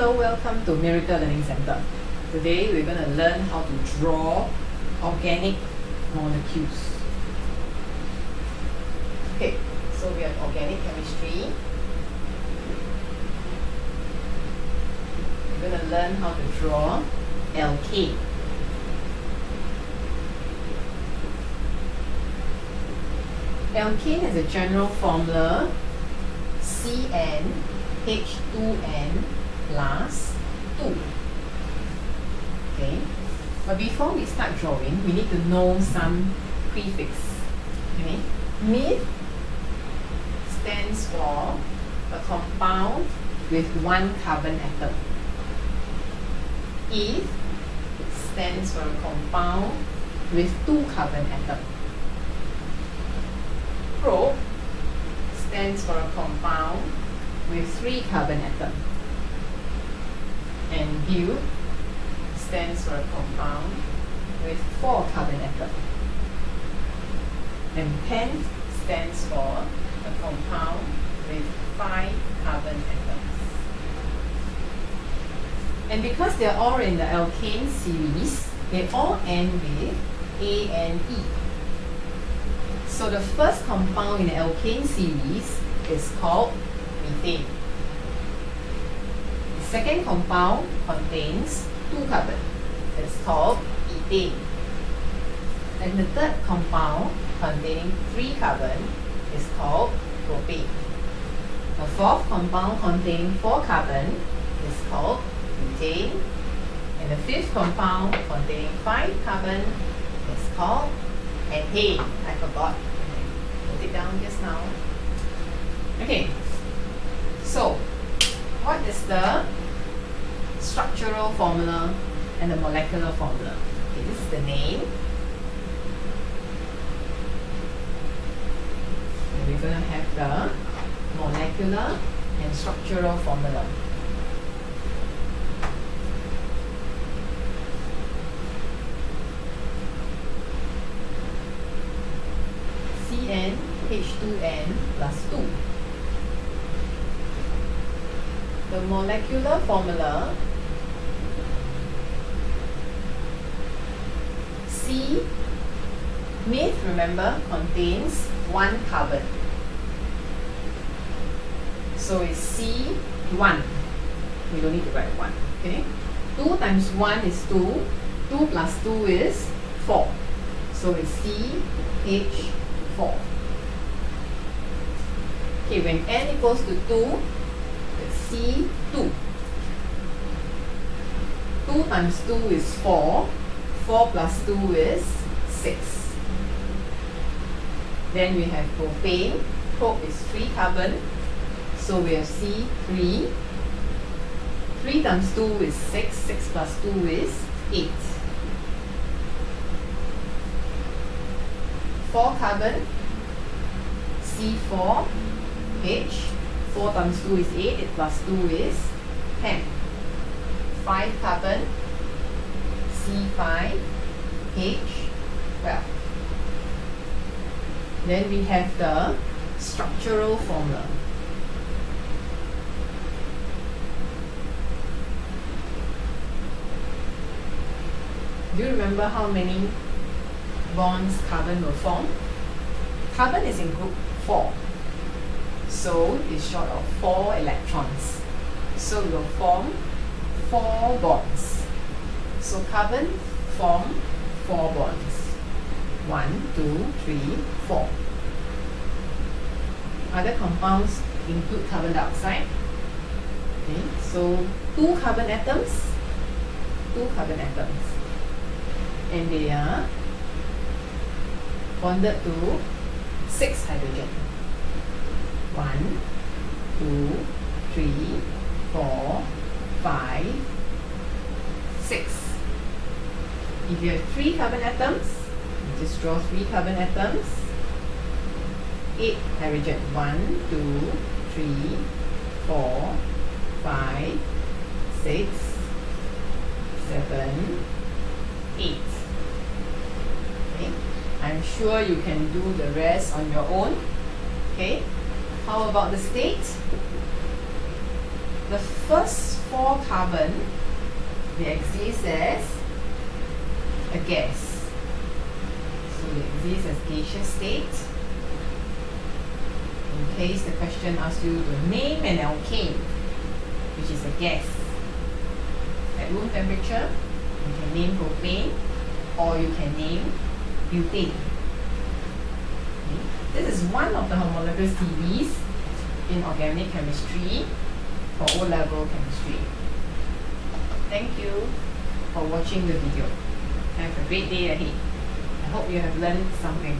Hello, welcome to Miracle Learning Center. Today we're going to learn how to draw organic molecules. Okay, so we have organic chemistry. We're going to learn how to draw alkane. Alkane has a general formula CnH2n plus 2. Okay, but before we start drawing, we need to know some prefix. Okay, meth stands for a compound with one carbon atom. Eth stands for a compound with two carbon atoms. Pro stands for a compound with 3 carbon atoms. And But stands for a compound with 4 carbon atoms. And Pent stands for a compound with 5 carbon atoms. And because they are all in the alkane series, they all end with Ane. So the first compound in the alkane series is called methane. The second compound contains 2 carbons. It's called ethane. And the third compound containing 3 carbons is called propane. The fourth compound containing 4 carbons is called butane. And the fifth compound containing 5 carbons is called ethane. I forgot. Put it down just now. Okay. So, what is the structural formula and the molecular formula? Okay, this is the name. And we're going to have the molecular and structural formula. CnH2n plus 2. The molecular formula meth, remember, contains 1 carbon. So it's C1. We don't need to write 1. Okay? 2 times 1 is 2. 2 plus 2 is 4. So it's CH4. Okay, when n equals to 2, it's C2. 2 times 2 is 4. 4 plus 2 is 6. Then we have propane. Prop is 3 carbon. So we have C3. 3 times 2 is 6. 6 plus 2 is 8. 4 carbon. C4H. 4 times 2 is 8. 8 plus 2 is 10. 5 carbon. C5H12. Then we have the structural formula. Do you remember how many bonds carbon will form? Carbon is in group 4. So it's short of 4 electrons. So it will form 4 bonds. So carbon form 4 bonds. 1, 2, 3, 4. Other compounds include carbon dioxide. Okay, so 2 carbon atoms. 2 carbon atoms. And they are bonded to 6 hydrogen. 1, 2, 3, 4, 5, 6. If you have 3 carbon atoms, you just draw 3 carbon atoms. 8 hydrogen. 1, 2, 3, 4, 5, 6, 7, 8. Okay. I'm sure you can do the rest on your own. Okay. How about the state? the first 4 carbon, they exist as a gas. So they exist as gaseous state. In case the question asks you to name an alkane, which is a gas. At room temperature, you can name propane or you can name butane. This is one of the homologous series in organic chemistry for O-level chemistry. Thank you for watching the video. Have a great day ahead. I hope you have learned something.